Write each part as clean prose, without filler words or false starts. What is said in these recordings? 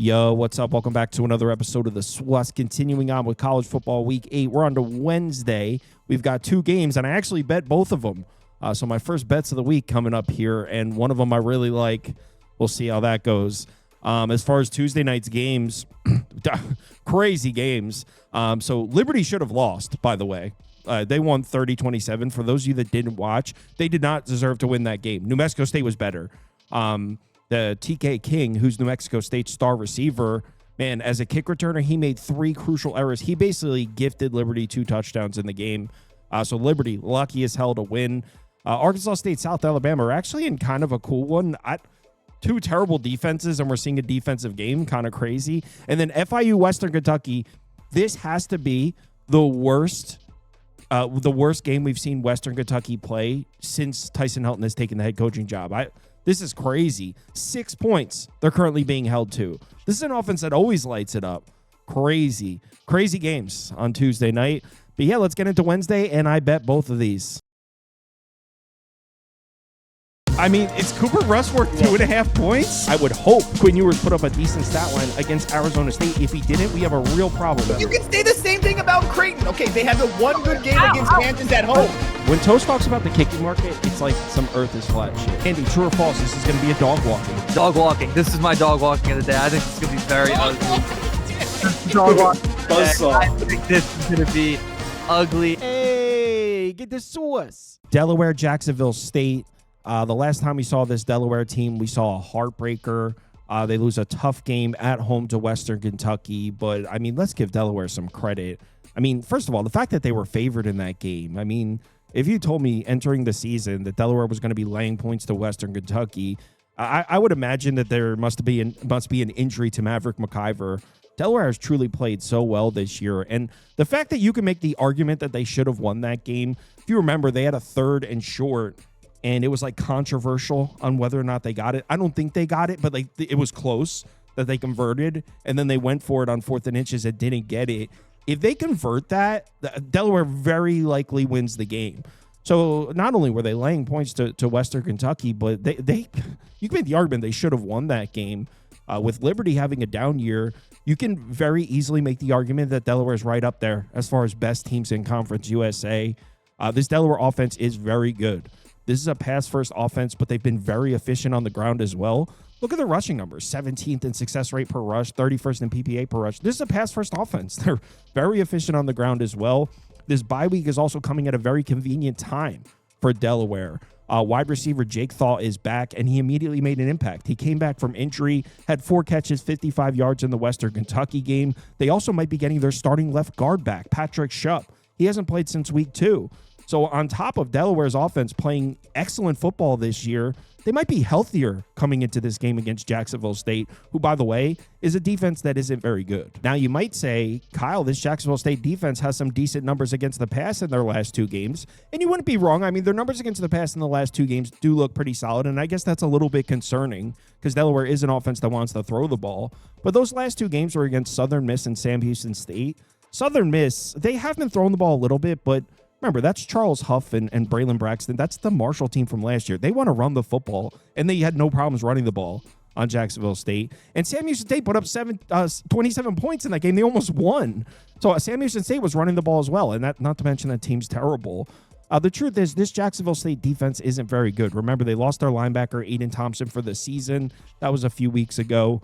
Yo, what's up? Welcome back to another episode of the SWUS. Continuing on with college football week 8. We're on to Wednesday. We've got 2 games, and I actually bet both of them. So my first bets of the week coming up here, and one of them I really like. We'll see how that goes. As far as Tuesday night's games, crazy games. So Liberty should have lost, by the way. They won 30-27. For those of you that didn't watch, they did not deserve to win that game. New Mexico State was better. The TK King, who's New Mexico State's star receiver, man, as a kick returner, he made 3 crucial errors. He basically gifted Liberty 2 touchdowns in the game. So Liberty, lucky as hell to win. Arkansas State, South Alabama are actually in kind of a cool one. 2 terrible defenses, and we're seeing a defensive game, kind of crazy. And then FIU, Western Kentucky, this has to be the worst game we've seen Western Kentucky play since Tyson Helton has taken the head coaching job. This is crazy. 6 points they're currently being held to. This is an offense that always lights it up. Crazy games on Tuesday night. But yeah, let's get into Wednesday, and I bet both of these. I mean, is Cooper Rush worth 2.5 points? I would hope Quinn Ewers put up a decent stat line against Arizona State. If he didn't, we have a real problem. You can say the same thing about Creighton. Okay, they had the one good game against Kansas at home. When Toast talks about the kicking market, it's like some earth is flat shit. Andy, true or false, this is going to be a dog walking. Dog walking. This is my dog walking of the day. I think it's going to be very ugly. Dog walking. I think this is going to be ugly. Hey, get the sauce. Delaware, Jacksonville State. The last time we saw this Delaware team, we saw a heartbreaker. They lose a tough game at home to Western Kentucky. But, I mean, let's give Delaware some credit. I mean, first of all, the fact that they were favored in that game. I mean, if you told me entering the season that Delaware was going to be laying points to Western Kentucky, I would imagine that there must be an injury to Maverick McIver. Delaware has truly played so well this year. And the fact that you can make the argument that they should have won that game, if you remember, they had a 3rd and short. And it was like controversial on whether or not they got it. I don't think they got it, but like it was close that they converted. And then they went for it on 4th and inches and didn't get it. If they convert that, Delaware very likely wins the game. So not only were they laying points to Western Kentucky, but you can make the argument they should have won that game. With Liberty having a down year, you can very easily make the argument that Delaware is right up there as far as best teams in Conference USA. This Delaware offense is very good. This is a pass-first offense, but they've been very efficient on the ground as well. Look at their rushing numbers, 17th in success rate per rush, 31st in PPA per rush. This is a pass-first offense. They're very efficient on the ground as well. This bye week is also coming at a very convenient time for Delaware. Wide receiver Jake Thaw is back, and he immediately made an impact. He came back from injury, had 4 catches, 55 yards in the Western Kentucky game. They also might be getting their starting left guard back, Patrick Shupp. He hasn't played since week 2. So on top of Delaware's offense playing excellent football this year, they might be healthier coming into this game against Jacksonville State, who, by the way, is a defense that isn't very good. Now, you might say, Kyle, this Jacksonville State defense has some decent numbers against the pass in their last 2 games. And you wouldn't be wrong. I mean, their numbers against the pass in the last 2 games do look pretty solid, and I guess that's a little bit concerning because Delaware is an offense that wants to throw the ball. But those last 2 games were against Southern Miss and Sam Houston State. Southern Miss, they have been throwing the ball a little bit, but remember, that's Charles Huff and Braylon Braxton. That's the Marshall team from last year. They want to run the football, and they had no problems running the ball on Jacksonville State. And Sam Houston State put up 27 points in that game. They almost won. So Sam Houston State was running the ball as well, and that not to mention that team's terrible. The truth is, this Jacksonville State defense isn't very good. Remember, they lost their linebacker, Aiden Thompson, for the season. That was a few weeks ago.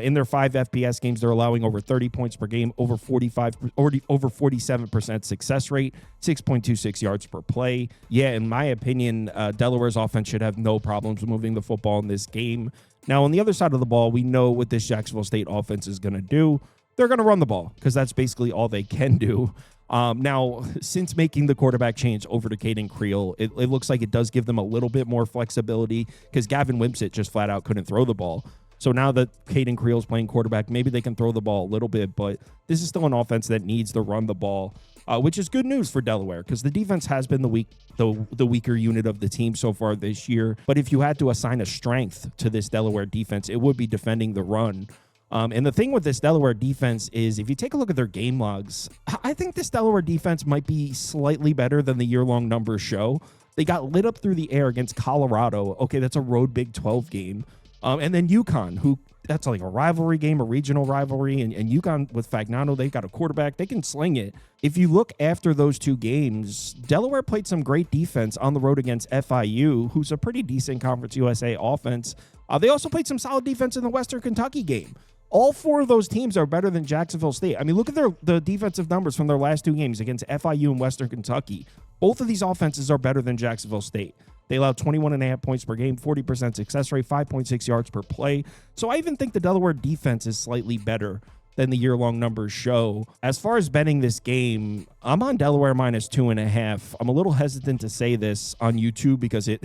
In their 5 FBS games, they're allowing over 30 points per game, over 47% success rate, 6.26 yards per play. Yeah, in my opinion, Delaware's offense should have no problems moving the football in this game. Now, on the other side of the ball, we know what this Jacksonville State offense is going to do. They're going to run the ball because that's basically all they can do. Now, since making the quarterback change over to Caden Creel, it looks like it does give them a little bit more flexibility because Gavin Wimsett just flat out couldn't throw the ball. So now that Caden Creel is playing quarterback, maybe they can throw the ball a little bit, but this is still an offense that needs to run the ball, which is good news for Delaware because the defense has been the weaker unit of the team so far this year. But if you had to assign a strength to this Delaware defense, it would be defending the run. And the thing with this Delaware defense is if you take a look at their game logs, I think this Delaware defense might be slightly better than the year-long numbers show. They got lit up through the air against Colorado. Okay, that's a road Big 12 game. And then UConn, who that's like a rivalry game, a regional rivalry. And UConn with Fagnano, they've got a quarterback. They can sling it. If you look after those two games, Delaware played some great defense on the road against FIU, who's a pretty decent Conference USA offense. They also played some solid defense in the Western Kentucky game. All four of those teams are better than Jacksonville State. I mean, look at the defensive numbers from their last two games against FIU and Western Kentucky. Both of these offenses are better than Jacksonville State. They allowed 21.5 points per game, 40% success rate, 5.6 yards per play. So I even think the Delaware defense is slightly better than the year-long numbers show. As far as betting this game, I'm on Delaware minus 2.5. I'm a little hesitant to say this on YouTube because it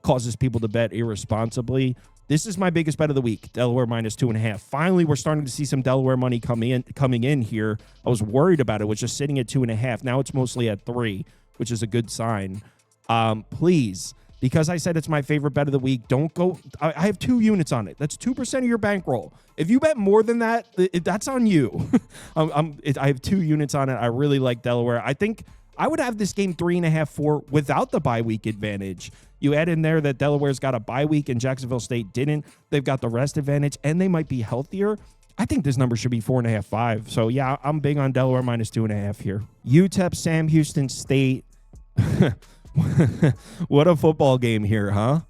causes people to bet irresponsibly. This is my biggest bet of the week, Delaware minus 2.5. Finally, we're starting to see some Delaware money coming in here. I was worried about it. It was just sitting at 2.5. Now it's mostly at 3, which is a good sign. Please, because I said it's my favorite bet of the week, don't go. I have 2 units on it. That's 2% of your bankroll. If you bet more than that, that's on you. I have 2 units on it. I really like Delaware. I think I would have this game 3.5, 4 without the bye week advantage. You add in there that Delaware's got a bye week and Jacksonville State didn't. They've got the rest advantage, and they might be healthier. I think this number should be 4.5, 5. So, yeah, I'm big on Delaware minus 2.5 here. UTEP, Sam Houston State. What a football game here, huh?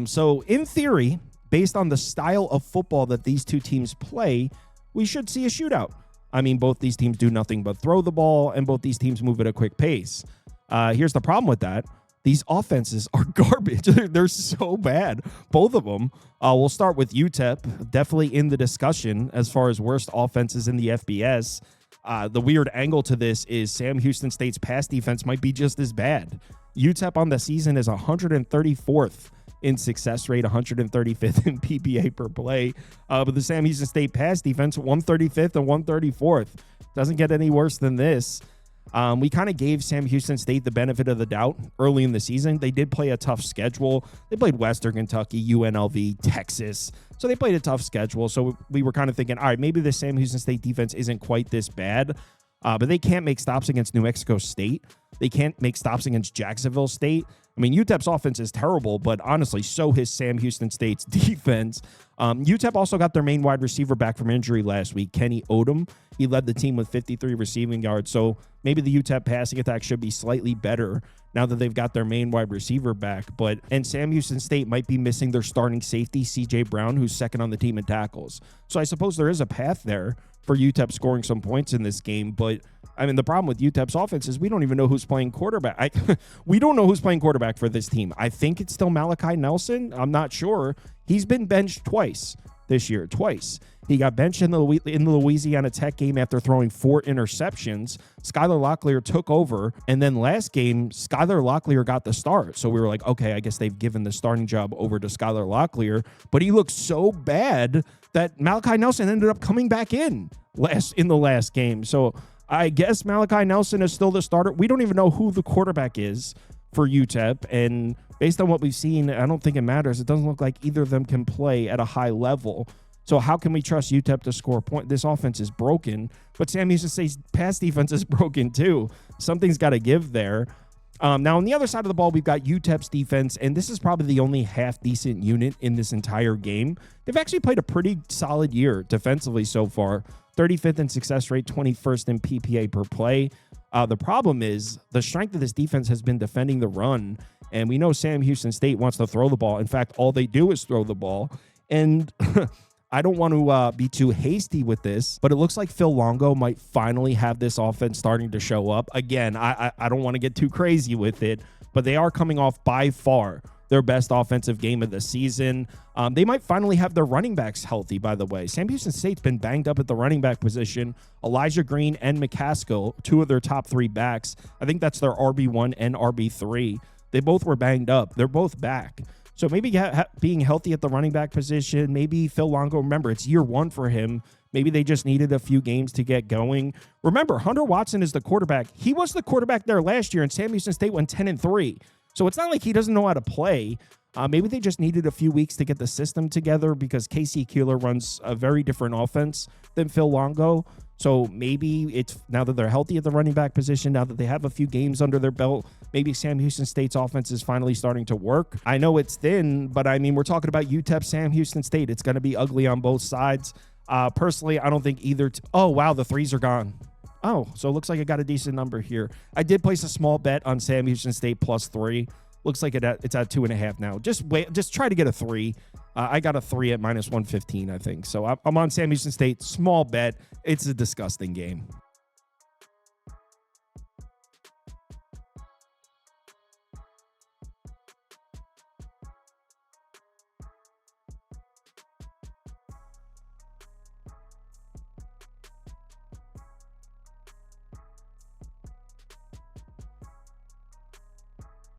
So, in theory, based on the style of football that these two teams play, we should see a shootout. I mean, both these teams do nothing but throw the ball, and both these teams move at a quick pace. Here's the problem with that. These offenses are garbage. They're so bad, both of them. We'll start with UTEP, definitely in the discussion as far as worst offenses in the FBS. The weird angle to this is Sam Houston State's pass defense might be just as bad. UTEP on the season is 134th in success rate, 135th in PPA per play. But the Sam Houston State pass defense, 135th and 134th. Doesn't get any worse than this. We kind of gave Sam Houston State the benefit of the doubt early in the season. They did play a tough schedule. They played Western Kentucky, UNLV, Texas. So they played a tough schedule. So we were kind of thinking, all right, maybe the Sam Houston State defense isn't quite this bad. But they can't make stops against New Mexico State. They can't make stops against Jacksonville State. I mean, UTEP's offense is terrible, but honestly, so is Sam Houston State's defense. UTEP also got their main wide receiver back from injury last week, Kenny Odom. He led the team with 53 receiving yards, so maybe the UTEP passing attack should be slightly better now that they've got their main wide receiver back. And Sam Houston State might be missing their starting safety, C.J. Brown, who's second on the team in tackles. So I suppose there is a path there for UTEP scoring some points in this game, but I mean, the problem with UTEP's offense is we don't even know who's playing quarterback. We don't know who's playing quarterback for this team. I think it's still Malachi Nelson. I'm not sure. He's been benched twice this year, twice. He got benched in the Louisiana Tech game after throwing 4 interceptions. Skylar Locklear took over, and then last game, Skylar Locklear got the start. So we were like, okay, I guess they've given the starting job over to Skylar Locklear, but he looked so bad that Malachi Nelson ended up coming back in the last game. So I guess Malachi Nelson is still the starter. We don't even know who the quarterback is for UTEP, and based on what we've seen, I don't think it matters. It doesn't look like either of them can play at a high level. So how can we trust UTEP to score a point? This offense is broken, but Sam Houston State's pass defense is broken too. Something's got to give there. Now, on the other side of the ball, we've got UTEP's defense, and this is probably the only half-decent unit in this entire game. They've actually played a pretty solid year defensively so far. 35th in success rate, 21st in PPA per play. The problem is the strength of this defense has been defending the run, and we know Sam Houston State wants to throw the ball. In fact, all they do is throw the ball, and I don't want to be too hasty with this, but it looks like Phil Longo might finally have this offense starting to show up. Again, I don't want to get too crazy with it, but they are coming off by far their best offensive game of the season. They might finally have their running backs healthy, by the way. Sam Houston State's been banged up at the running back position. Elijah Green and McCaskill, 2 of their top 3 backs. I think that's their RB1 and RB3. They both were banged up. They're both back. So maybe being healthy at the running back position, maybe Phil Longo, remember, it's year 1 for him. Maybe they just needed a few games to get going. Remember, Hunter Watson is the quarterback. He was the quarterback there last year, and Sam Houston State went 10-3. So it's not like he doesn't know how to play. Maybe they just needed a few weeks to get the system together because Casey Keeler runs a very different offense than Phil Longo. So maybe it's now that they're healthy at the running back position, now that they have a few games under their belt, maybe Sam Houston State's offense is finally starting to work. I know it's thin, but I mean, we're talking about UTEP, Sam Houston State. It's going to be ugly on both sides. Personally, I don't think either. Oh, wow, the threes are gone. Oh, so it looks like I got a decent number here. I did place a small bet on Sam Houston State +3. Looks like it's at 2.5 now. Just try to get a 3. I got a 3 at -115, I think. So I'm on Sam Houston State. Small bet. It's a disgusting game.